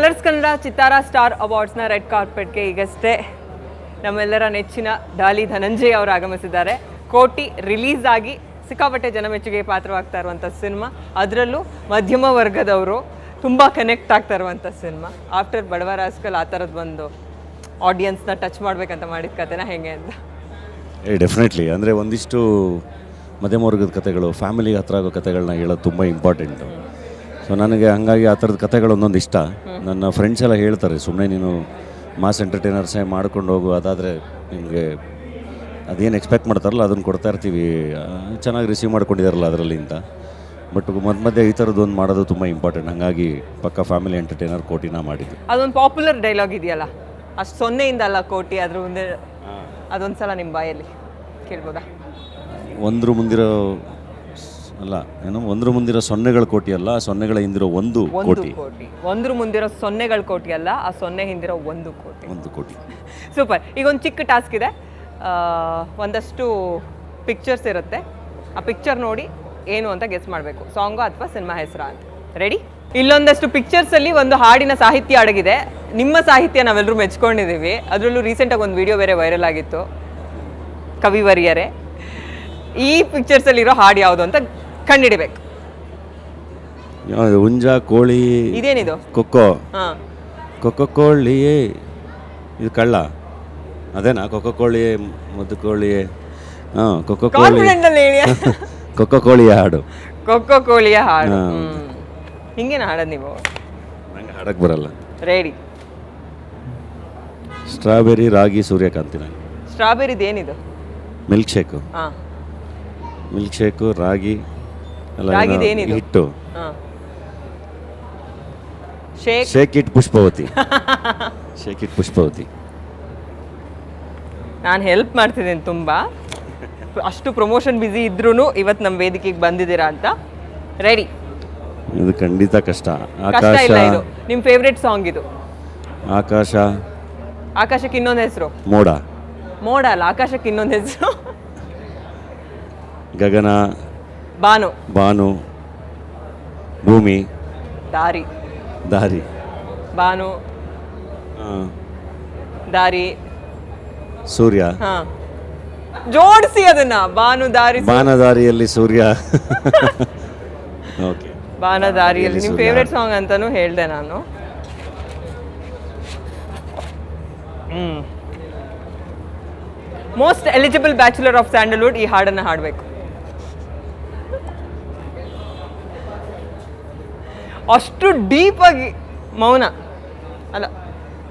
Colours Kannada ಚಿತ್ತಾರ star ಅವಾರ್ಡ್ಸ್ನ red ಕಾರ್ಪೆಟ್ಗೆ ಈಗಷ್ಟೇ ನಮ್ಮೆಲ್ಲರ ನೆಚ್ಚಿನ ಡಾಲಿ ಧನಂಜಯ್ ಅವರು ಆಗಮಿಸಿದ್ದಾರೆ. ಕೋಟಿ ರಿಲೀಸ್ ಆಗಿ ಸಿಕ್ಕಾಪಟ್ಟೆ ಜನಮೆಚ್ಚುಗೆ ಪಾತ್ರವಾಗ್ತಾ ಇರುವಂಥ ಸಿನಿಮಾ, ಅದರಲ್ಲೂ ಮಧ್ಯಮ ವರ್ಗದವರು ತುಂಬ ಕನೆಕ್ಟ್ ಆಗ್ತಾ ಇರುವಂಥ ಸಿನಿಮಾ. ಆಫ್ಟರ್ ಬಡವ ರಾಸ್ಕಲ್ ಆ ಥರದ್ದು ಒಂದು ಆಡಿಯನ್ಸ್ನ ಟಚ್ ಮಾಡಬೇಕಂತ ಮಾಡಿದ ಕಥೆನ ಹೇಗೆ ಅಂತ? ಡೆಫಿನೆಟ್ಲಿ. ಅಂದರೆ ಒಂದಿಷ್ಟು ಮಧ್ಯಮ ವರ್ಗದ ಕಥೆಗಳು, ಫ್ಯಾಮಿಲಿಗೆ ಹತ್ರ ಆಗೋ ಕಥೆಗಳನ್ನ ಹೇಳೋದು ತುಂಬ ಇಂಪಾರ್ಟೆಂಟು. ಸೊ ನನಗೆ ಹಂಗಾಗಿ ಆ ಥರದ ಕಥೆಗಳು ಒಂದೊಂದು ಇಷ್ಟ. ನನ್ನ ಫ್ರೆಂಡ್ಸ್ ಎಲ್ಲ ಹೇಳ್ತಾರೆ, ಸುಮ್ಮನೆ ನೀನು ಮಾಸ್ ಎಂಟರ್ಟೈನರ್ಸೇ ಮಾಡ್ಕೊಂಡು ಹೋಗು, ಅದಾದರೆ ನಿಮಗೆ ಅದೇನು ಎಕ್ಸ್ಪೆಕ್ಟ್ ಮಾಡ್ತಾರಲ್ಲ ಅದನ್ನು ಕೊಡ್ತಾ ಇರ್ತೀವಿ, ಚೆನ್ನಾಗಿ ರಿಸೀವ್ ಮಾಡ್ಕೊಂಡಿದ್ದಾರಲ್ಲ ಅದರಲ್ಲಿ ಅಂತ. ಬಟ್ ಮಧ್ಯೆ ಈ ಥರದ್ದು ಒಂದು ಮಾಡೋದು ತುಂಬ ಇಂಪಾರ್ಟೆಂಟ್. ಹಾಗಾಗಿ ಪಕ್ಕ ಫ್ಯಾಮಿಲಿ ಎಂಟರ್ಟೈನರ್ ಕೋಟಿನ ಮಾಡಿದ್ದು. ಅದೊಂದು ಪಾಪ್ಯುಲರ್ ಡೈಲಾಗ್ ಇದೆಯಲ್ಲ, ಅಷ್ಟು ಸೊನ್ನೆಯಿಂದ ಅಲ್ಲ ಕೋಟಿ, ಅದ್ರ ಮುಂದೆ ಅದೊಂದು ಸಲ ನಿಮ್ಮ ಬಾಯಲ್ಲಿ ಕೇಳ್ಬೋದಾ? ಒಂದ್ರ ಮುಂದಿರೋ ಸೊನ್ನೆಗಳ ಕೋಟಿ ಅಲ್ಲ, ಸೊನ್ನೆಗಳ ಹಿಂದಿರೋ ಒಂದು ಕೋಟಿ. ಒಂದ್ರ ಮುಂದಿರೋ ಸೊನ್ನೆಗಳ ಕೋಟಿ ಅಲ್ಲ, ಆ ಸೊನ್ನೆ ಹಿಂದಿರೋ ಒಂದು ಕೋಟಿ. ಸೂಪರ್. ಈಗ ಒಂದು ಚಿಕ್ಕ ಟಾಸ್ಕ್ ಇದೆ. ಒಂದಷ್ಟು ಪಿಕ್ಚರ್ಸ್ ಇರುತ್ತೆ, ಆ ಪಿಕ್ಚರ್ ನೋಡಿ ಏನು ಅಂತ ಗೆಸ್ ಮಾಡಬೇಕು, ಸಾಂಗು ಅಥವಾ ಸಿನಿಮಾ ಹೆಸರಾ ಅಂತ. ರೆಡಿ? ಇಲ್ಲೊಂದಷ್ಟು ಪಿಕ್ಚರ್ಸಲ್ಲಿ ಒಂದು ಹಾಡಿನ ಸಾಹಿತ್ಯ ಅಡಗಿದೆ. ನಿಮ್ಮ ಸಾಹಿತ್ಯ ನಾವೆಲ್ಲರೂ ಮೆಚ್ಕೊಂಡಿದ್ದೀವಿ. ಅದರಲ್ಲೂ ರೀಸೆಂಟಾಗಿ ಒಂದು ವಿಡಿಯೋ ಬೇರೆ ವೈರಲ್ ಆಗಿತ್ತು, ಕವಿವರಿಯರೇ. ಈ ಪಿಕ್ಚರ್ಸಲ್ಲಿರೋ ಹಾಡು ಯಾವುದು ಅಂತ ಕಂಡುಹಿಡಿಬೇಕು. ಹುಂಜ ಕೋಳಿ. ಇದೇನಿದು? ಕೊಕ್ಕೋ. ಕೊಕ್ಕೋ ಕೋಳಿಯೇ. ಇದು ಕಳ್ಳ ಅದೇನಾ? ಕೊಕ್ಕೋ ಕೋಳಿಯೇ, ಮುದ್ದು ಕೋಳಿಯೇ. ಕೊಕ್ಕೋ ಕೋಳಿ. ಕೊಕ್ಕೋ ಕೋಳಿಯ ಹಾಡು. ಕೊಕ್ಕೋ ಕೋಳಿಯ ಹಾಡು. ಹಿಂಗೇನು ಹಾಡೋದು ನೀವು? ನಂಗೆ ಹಾಡಕ್ಕೆ ಬರಲ್ಲ. ರೆಡಿ? ಸ್ಟ್ರಾಬೆರಿ, ರಾಗಿ, ಸೂರ್ಯಕಾಂತಿ. ನಂಗೆ ಸ್ಟ್ರಾಬೆರಿದು ಏನಿದು? Milk shake. ಮಿಲ್ಕ್ ಶೇಕು, ರಾಗಿ ಹಿಟ್ಟು. Shake it Pushpavati. Shake it Pushpavati. ನಾನು ಹೆಲ್ಪ್ ಮಾಡ್ತಿದ್ದೀನಿ ತುಂಬ, ಅಷ್ಟು ಪ್ರಮೋಷನ್ ಬ್ಯುಸಿ ಇದ್ರೂ ಇವತ್ತು ನಮ್ಮ ವೇದಿಕೆಗೆ ಬಂದಿದ್ದೀರಾ ಅಂತ. ರೆಡಿ? ಇದು ಖಂಡಿತ ಕಷ್ಟ. ಕಷ್ಟ ಇಲ್ಲ, ಇದು ನಿಮ್ಮ ಫೇವ್ರೆಟ್ ಸಾಂಗ್ ಇದು. ಆಕಾಶ. ಆಕಾಶಕ್ಕೆ ಇನ್ನೊಂದು ಹೆಸರು ಮೋಡ. ಮೋಡ ಅಲ್ಲ, ಆಕಾಶಕ್ಕೆ ಇನ್ನೊಂದು ಹೆಸರು ಗಗನ. ಬಾನು. ಬಾನು. ಭೂಮಿ. ದಾರಿ. ದಾರಿ. ಬಾನು. ದಾರಿ. ಸೂರ್ಯ. ಜೋಡಿಸಿ ಅದನ್ನ. ಬಾನು ದಾರಿ. ಬಾನದಾರಿಯಲ್ಲಿ ಸೂರ್ಯ. ಓಕೆ, ಬಾನದಾರಿಯಲ್ಲಿ ನಿಮ್ಮ ಫೇವ್ರೆಟ್ ಸಾಂಗ್ ಅಂತಾನೂ ಹೇಳ್ದೆ ನಾನು. Most eligible bachelor of Sandalwood ಈ ಹಾಡನ್ನು ಹಾಡಬೇಕು. ಅಷ್ಟು ಡೀಪ್ ಆಗಿ. ಮೌನ ಅಲ್ಲ,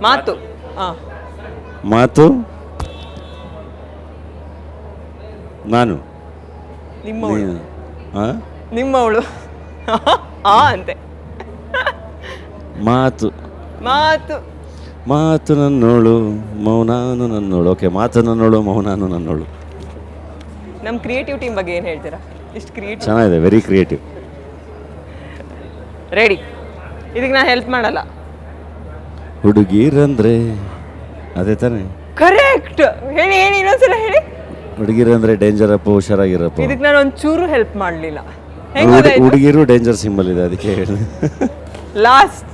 ಮಾತು. ಮಾತು. ನಾನು. ನಿಮ್ಮವಳು ಅಂತೆ. ಮಾತು. ಮಾತು. ಮಾತು ನನ್ನೋಳು, ಮೌನಾನು ನನ್ನೋಳು. ಓಕೆ, ಮಾತು ನನ್ನೋಳು, ಮೌನಾನು ನನ್ನೋಳು. ನಮ್ಮ ಕ್ರಿಯೇಟಿವ್ ಟೀಮ್ ಬಗ್ಗೆ ಏನು ಹೇಳ್ತೀರಾ? ಇಷ್ಟು ಕ್ರಿಯೇಟಿವ್. ಚೆನ್ನಾಗಿದೆ, ವೆರಿ ಕ್ರಿಯೇಟಿವ್. ರೆಡಿ? ಇದಕ್ಕೆ ನಾನು ಹೆಲ್ಪ್ ಮಾಡಲ್ಲ. ಹುಡುಗಿರಂದ್ರೆ ಅದೇ ತಾನೆ? ಕರೆಕ್ಟ್. ಹೇಳಿ ಹೇಳಿ, ಇನ್ನೊಂದ್ಸಲ ಹೇಳಿ. ಹುಡುಗಿರಂದ್ರೆ ಡೇಂಜರ್ ಅಪ್ಪ, ಹುಷಾರಾಗಿರಪ್ಪ. ಇದಕ್ಕೆ ನಾನು ಒಂಚೂರು ಹೆಲ್ಪ್ ಮಾಡಲಿಲ್ಲ. ಹುಡುಗಿರು ಡೇಂಜರ್ ಸಿಂಬಲ್ ಇದೆ, ಅದಕ್ಕೆ ಹೇಳಿ. ಲಾಸ್ಟ್.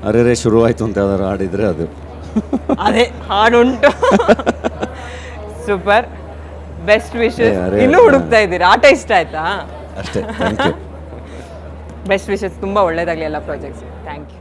ಅರೆ ಶುರುವಾಯ್ತು ಅಂತ ಯಾವ್ದಾರು ಹಾಡಿದ್ರೆ ಅದು. ಅದೇ ಹಾಡುಂಟು. ಸೂಪರ್. Best wishes. ಇನ್ನೂ ಹುಡುಕ್ತಾ ಇದ್ದೀರಾ? ಆಟ ಇಷ್ಟ ಆಯ್ತಾ? ಅಷ್ಟೇ. Best wishes. ತುಂಬ ಒಳ್ಳೇದಾಗಲಿ ಎಲ್ಲ ಪ್ರಾಜೆಕ್ಟ್ಸ್. Thank you.